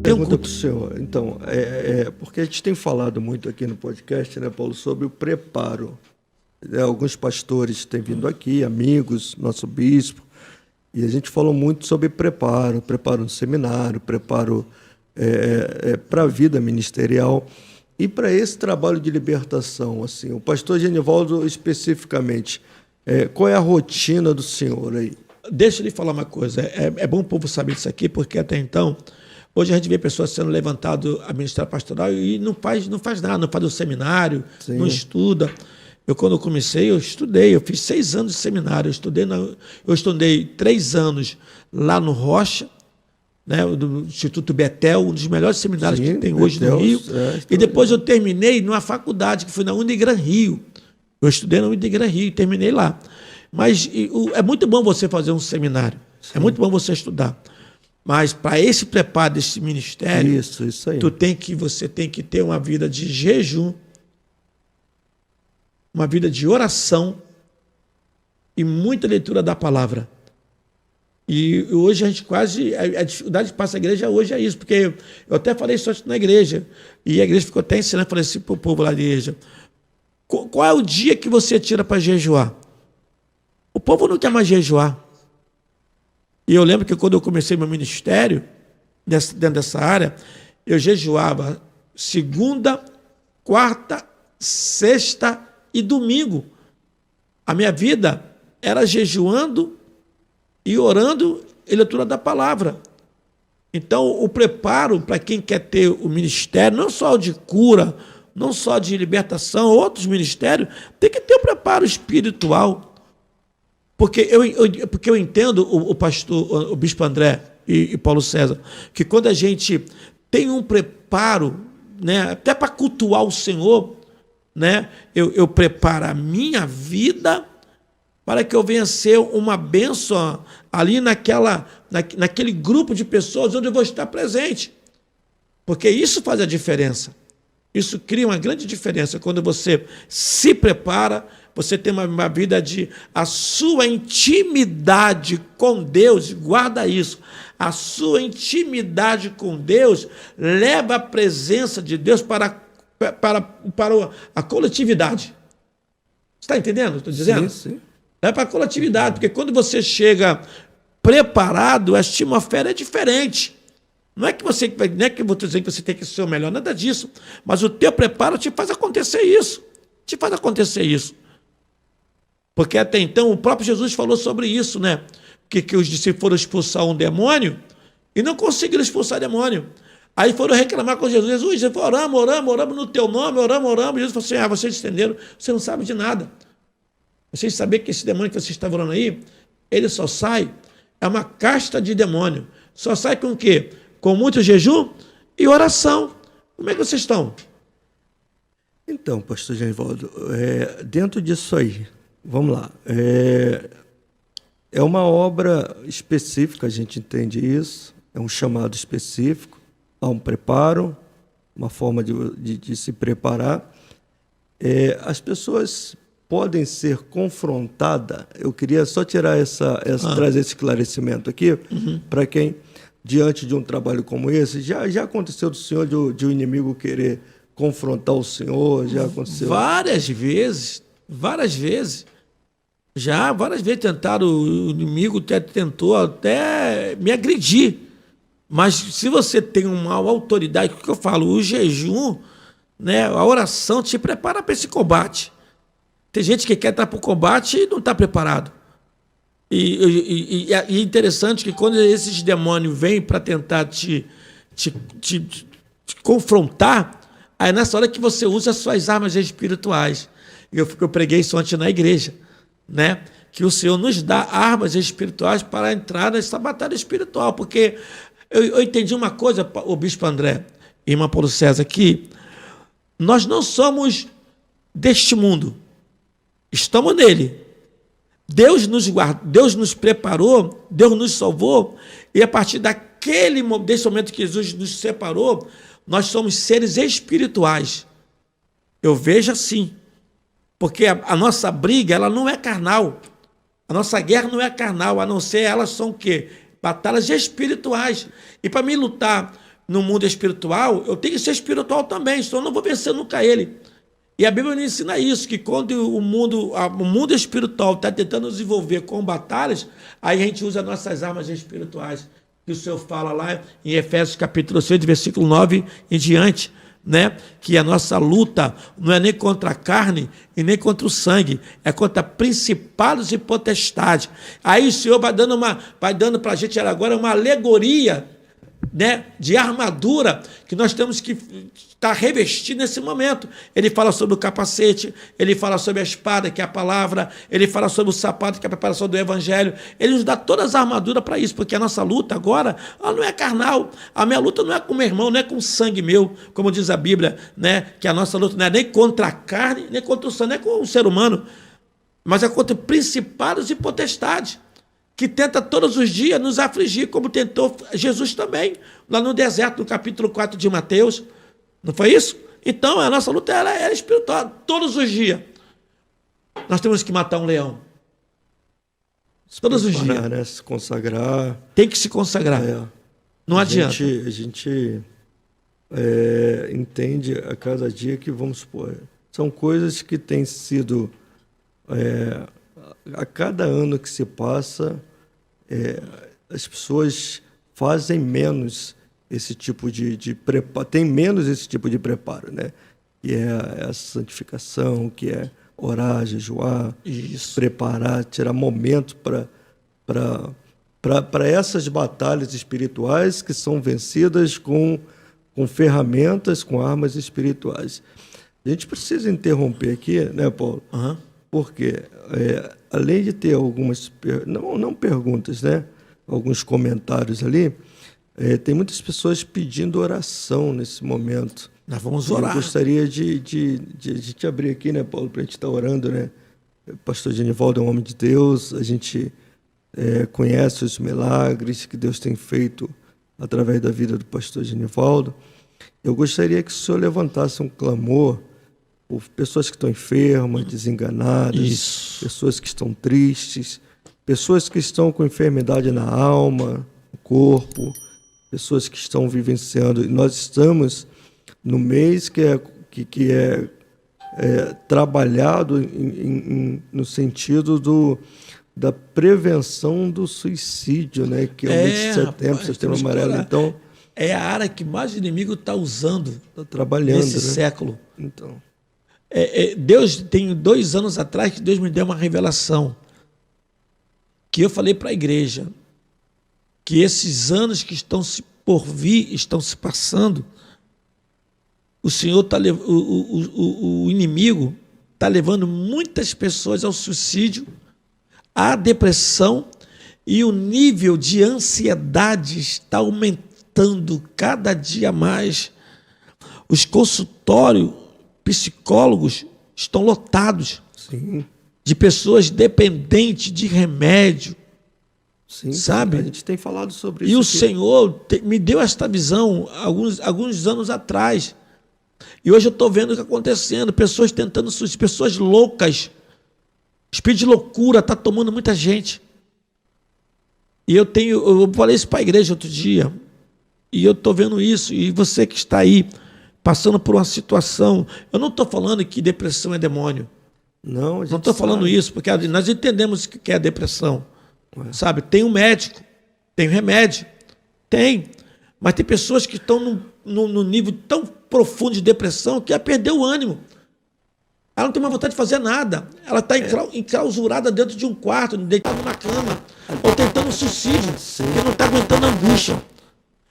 Pergunta para o senhor, então, porque a gente tem falado muito aqui no podcast, né, Paulo, sobre o preparo. Alguns pastores têm vindo aqui, amigos, nosso bispo, e a gente falou muito sobre preparo no seminário, preparo para a vida ministerial e para esse trabalho de libertação. Assim, o pastor Genivaldo, especificamente, qual é a rotina do senhor aí? Deixa eu lhe falar uma coisa, é bom o povo saber disso aqui, porque até então, hoje a gente vê pessoas sendo levantadas a ministrar pastoral e não faz nada, não faz o seminário, Sim. Não estuda. Quando eu comecei, eu estudei, eu fiz 6 anos de seminário, eu estudei 3 anos lá no Rocha, né, do Instituto Betel, um dos melhores seminários Sim, que tem hoje Betel, no Rio. E depois eu terminei numa faculdade, que foi na Unigran Rio. Eu estudei na Unigran Rio e terminei lá. Mas é muito bom você fazer um seminário, Sim. É muito bom você estudar. Mas para esse preparo desse ministério, isso aí. Você tem que ter uma vida de jejum, uma vida de oração e muita leitura da palavra. E hoje a gente a dificuldade que passa a igreja hoje é isso, porque eu até falei isso na igreja, e a igreja ficou até ensinando, falei assim para o povo lá da igreja, qual é o dia que você tira para jejuar? O povo não quer mais jejuar. E eu lembro que quando eu comecei meu ministério, dentro dessa área, eu jejuava segunda, quarta, sexta e domingo. A minha vida era jejuando e orando e leitura da palavra. Então, o preparo para quem quer ter o ministério, não só de cura, não só de libertação, outros ministérios, tem que ter o preparo espiritual. Porque eu entendo o bispo André e Paulo César, que quando a gente tem um preparo, né, até para cultuar o Senhor, né, eu preparo a minha vida para que eu venha ser uma bênção ali naquele grupo de pessoas onde eu vou estar presente. Porque isso faz a diferença. Isso cria uma grande diferença quando você se prepara. Você tem uma vida a sua intimidade com Deus, guarda isso, a sua intimidade com Deus leva a presença de Deus para a coletividade. Você está entendendo o que eu estou dizendo? Sim. Leva para a coletividade, porque quando você chega preparado, a atmosfera é diferente. Não é que eu vou dizer que você tem que ser o melhor, nada disso, mas o teu preparo te faz acontecer isso. Porque até então o próprio Jesus falou sobre isso, né? Que os discípulos foram expulsar um demônio e não conseguiram expulsar demônio. Aí foram reclamar com Jesus. Jesus, oramos no teu nome, oramos. Jesus falou assim, vocês entenderam? Você não sabe de nada. Vocês sabem que esse demônio que vocês estão orando aí, ele só sai, é uma casta de demônio. Só sai com o quê? Com muito jejum e oração. Como é que vocês estão? Então, pastor Genivaldo, dentro disso aí, vamos lá. É uma obra específica, a gente entende isso, é um chamado específico, há um preparo, uma forma de se preparar. As pessoas podem ser confrontadas, eu queria só tirar trazer esse esclarecimento aqui, para quem, diante de um trabalho como esse, já aconteceu do senhor de um inimigo querer confrontar o senhor, já aconteceu? Várias vezes. Várias vezes tentaram, o inimigo tentou até me agredir. Mas se você tem uma autoridade, o que eu falo? O jejum, né, a oração te prepara para esse combate. Tem gente que quer estar para o combate e não está preparado. E é interessante que quando esses demônios vêm para tentar te confrontar, aí é nessa hora que você usa as suas armas espirituais. Eu preguei isso ontem na igreja, né? Que o Senhor nos dá armas espirituais para entrar nessa batalha espiritual, porque eu entendi uma coisa, o bispo André e irmã Paulo César, que nós não somos deste mundo, estamos nele. Deus nos guardou, Deus nos preparou, Deus nos salvou, e a partir desse momento que Jesus nos separou, nós somos seres espirituais. Eu vejo assim. Porque a nossa briga, ela não é carnal. A nossa guerra não é carnal, a não ser elas são o quê? Batalhas espirituais. E para mim lutar no mundo espiritual, eu tenho que ser espiritual também, senão eu não vou vencer nunca ele. E a Bíblia nos ensina isso, que quando o mundo espiritual está tentando nos envolver com batalhas, aí a gente usa nossas armas espirituais, que o Senhor fala lá em Efésios capítulo 6, versículo 9 em diante, né? Que a nossa luta não é nem contra a carne e nem contra o sangue, é contra principados e potestades. Aí o Senhor vai dando para a gente agora uma alegoria, né, de armadura que nós temos que estar revestido nesse momento. Ele fala sobre o capacete, ele fala sobre a espada, que é a palavra, ele fala sobre o sapato, que é a preparação do evangelho. Ele nos dá todas as armaduras para isso, porque a nossa luta agora, ela não é carnal. A minha luta não é com o meu irmão, não é com o sangue meu, como diz a Bíblia, né, que a nossa luta não é nem contra a carne, nem contra o sangue, nem com o ser humano, mas é contra principados e potestades, que tenta todos os dias nos afligir, como tentou Jesus também, lá no deserto, no capítulo 4 de Mateus. Não foi isso? Então, a nossa luta ela é espiritual. Todos os dias nós temos que matar um leão. Todos os dias. Né? Se consagrar. Tem que se consagrar. Não adianta. A gente entende a cada dia que, vamos supor, são coisas que têm sido... a cada ano que se passa, as pessoas fazem menos esse tipo de preparo, tem menos esse tipo de preparo, né? Que é a santificação, que é orar, jejuar, preparar, tirar momento para essas batalhas espirituais que são vencidas com ferramentas, com armas espirituais. A gente precisa interromper aqui, né, Paulo? Uhum. Porque, além de ter algumas, não perguntas, né? Alguns comentários ali, tem muitas pessoas pedindo oração nesse momento. Nós vamos orar. Eu gostaria de te abrir aqui, né, Paulo, para a gente estar orando, né? O pastor Genivaldo é um homem de Deus, a gente conhece os milagres que Deus tem feito através da vida do pastor Genivaldo. Eu gostaria que o senhor levantasse um clamor por pessoas que estão enfermas, desenganadas, pessoas que estão tristes, pessoas que estão com enfermidade na alma, no corpo, pessoas que estão vivenciando. E nós estamos no mês que é trabalhado no sentido da prevenção do suicídio, né? Que é o mês de setembro, setembro amarelo. Então, é a área que mais o inimigo está usando, trabalhando nesse século. Então... Deus, tem 2 anos atrás que Deus me deu uma revelação, que eu falei para a igreja, que esses anos que estão por vir, estão se passando, o Senhor o inimigo está levando muitas pessoas ao suicídio, à depressão, e o nível de ansiedade está aumentando cada dia mais. Os consultórios psicólogos estão lotados. Sim. De pessoas dependentes de remédio. Sim, sabe? A gente tem falado sobre isso. E o Senhor me deu esta visão alguns anos atrás. E hoje eu estou vendo o que está acontecendo. Pessoas tentando suicídio, pessoas loucas. Espírito de loucura está tomando muita gente. E eu falei isso para a igreja outro dia. E eu estou vendo isso. E você que está aí, passando por uma situação... Eu não estou falando que depressão é demônio. Não estou falando isso, porque nós entendemos o que é depressão. Sabe? Tem um médico, tem um remédio. Tem. Mas tem pessoas que estão num nível tão profundo de depressão que ela perdeu o ânimo. Ela não tem mais vontade de fazer nada. Ela está enclausurada dentro de um quarto, deitada numa cama, ou tentando suicídio, porque não está aguentando a angústia.